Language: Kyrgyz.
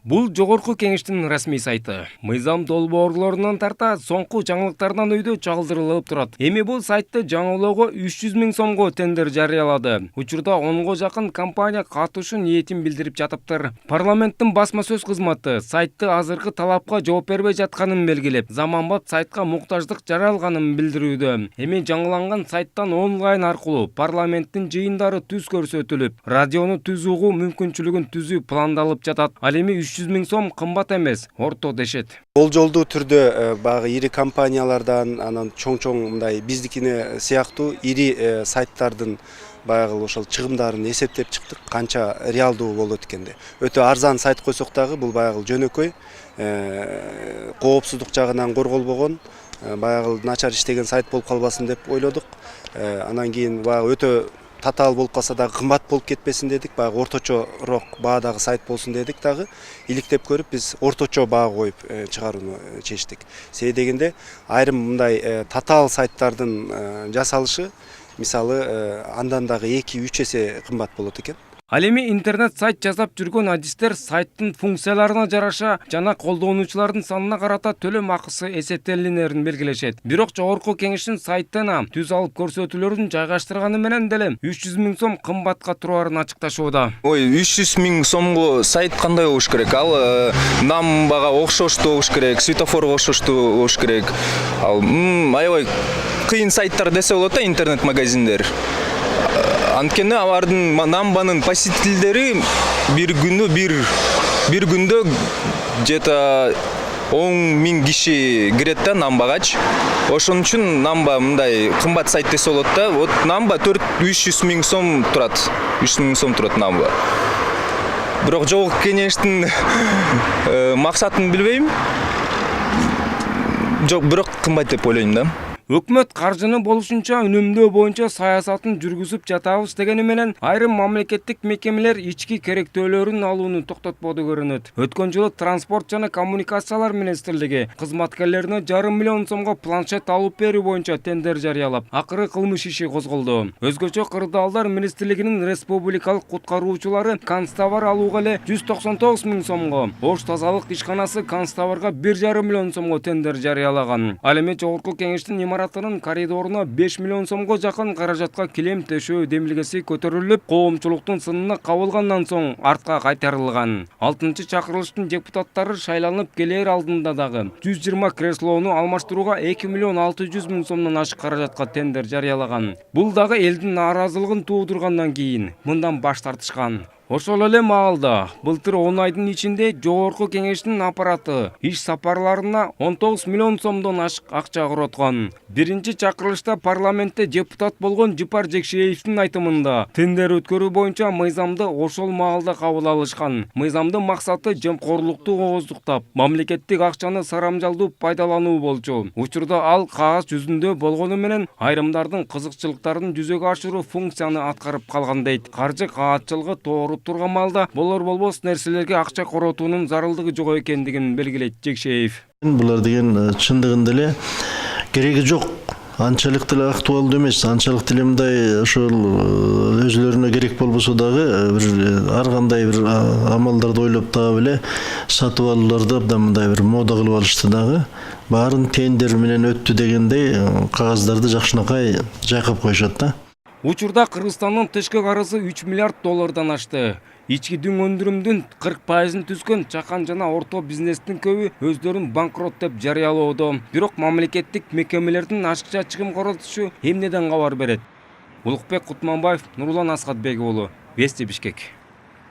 Бул жогорку кеңештин расмий сайты. Мыйзам долбоорлорунан тарта соңку жаңылыктардан өйдө чагылдырылып турат. Эми бул сайтты жаңылоого 300 000 сомго тендер жарыялады. Учурда 10го жакын компания катышуу ниетин билдирип жатыптыр. Парламенттин басма сөз кызматы сайтты азыркы талапка жооп бербей жатканын белгилеп, заманбап сайтка муктаждык жаралганын билдирүүдө. Эми жаңыланган сайттан онлайн аркылуу парламенттин жыйындары түз көрсөтүлүп, радиону түз угуу мүмкүнчүлүгүн түзүү пландалып жатат. Ал эми 300 000 сом кымбат эмес, орто дешет. Болжолдуу түрдө багы ири компаниялардан, анан чоң мындай биздикине сыяктуу ири сайттардын баягы ошол чыгымдарын эсептеп чыктык, канча реалдуу болот экенди. Өтө арзан сайт койсок дагы бул баягы жөнөкөй, коопсуздук жагынан корголбогон, баягы начар иштеген сайт болуп калбасын деп ойлодук. Анан кийин баягы өтө татаал болуп калса дагы кымбат болуп кетпесин дедик, баягы орточорок баадагы сайт болсун дедик дагы. Иликтеп көрүп биз орточо баа коюп чыгарууну чечтик. Себеби дегенде айрым мындай татаал сайттардын жасалышы мисалы андан дагы 2-3 эсе кымбат болот экен. Ал эми интернет сайт жасап жүргөн адистер сайттын функцияларына жараша жана колдонуучулардын санына карата төлөм акысы эсептелинерин белгилешет. Бирок жогорку кеңештин сайтына түз алып көрсөтүүлөрүн жайгаштырганы менен деле 300 000 сом кымбатка тураарын ачыкташууда. 300 000 сомго сайт кандай болуш керек? Ал намбага окшоштуу болуш керек, светофорго окшоштуу болуш керек. Ал аябай кыйын сайттар десе болот да, интернет магазиндер. Анткени алардын намбанын посетителдери бир күндө где-то 10 000 киши кирет да намбагач. Ошон үчүн намба мындай кымбат сайт десе болот да. Вот намба 300 000 сом турат. 300 000 сом турат намба. Бирок жогорку кеңештин максатын билбейм. Жок, бирок кымбат деп ойлойм да. Өкмөт каржыны болушунча үнөмдөө боюнча саясатын жүргүзүп жатабыз дегени менен айрым мамлекеттик мекемелер ички керектөөлөрүн алууну токтотподу көрүнөт. Өткөн жылы транспорт жана коммуникациялар министрлиги кызматкерлерине 500 000 сомго планшет алып берүү боюнча тендер жарыялап, акыры кылмыш иши козголду. Өзгөчө кырдаалдар министрлигинин республикалык куткаруучулары канцтовар алууга эле 199 000 сомго, Ош тазалык ишканасы канцтоварга 1,5 миллион сомго тендер жарыялаган. Ал эми жогорку кеңештин имараттарынын коридоруна 5 миллион сомго жакын каражатка килем төшөө демилгеси көтөрүлүп, коомчулуктун сынына кабылгандан соң артка кайтарылган. 6-чакырылыштын депутаттары шайланып келер алдында дагы 120 креслоону алмаштырууга 2 миллион 600 000 сомдон ашык каражатка тендер жарыялаган. Бул дагы элдин нааразылыгын туудургандан кийин мындан баш тартышкан. Ошол эле маалда былтыр 10 айдын ичинде жогорку кеңештин аппараты иш сапарларына 19 миллион сомдон ашык акча короткон. Биринчи чакырылышта парламентте депутат болгон Жыпар Жекшеевдин айтымында тендер өткөрүү боюнча мыйзамды ошол маалда кабыл алышкан. Мыйзамдын максаты жемкорлукту ооздуктап, мамлекеттик акчаны сарамжалдуу пайдалануу болчу. Учурда ал кагаз жүзүндө болгону менен айрымдардын кызыкчылыктарын жүзөгө ашыруу функцияны аткарып калган дейт. Каржы каатчылыгы тоору турган малда болор-болбос нерселерге акча коротуунун зарылдыгы жок экендигин белгилейт Жекшеев. Булар деген чындыгында эле кереги жок. Анчалык деле актуалдуу эмес. Анчалык деле мындай ошол өзлөрүнө керек болбосо дагы бир ар кандай бир амалдарды ойлоп таап эле сатып алууларды абдан мындай бир мода кылып алышты дагы. Баарын тендер менен өттү дегендей кагаздарды жакшынакай жайкап коюшат да. Учурда Кыргызстандын тышкы карызы 3 миллиард доллардан ашты. Ички дүң өндүрүмдүн 40%-ын түзгөн чакан жана орто бизнестин көбү өздөрүн банкрот деп жарыялоодо. Бирок мамлекеттик мекемелердин ашыкча чыгым коротушу эмнеден кабар берет? Улукбек Кутманбаев, Нурлан Асхатбек уулу, Вести Бишкек.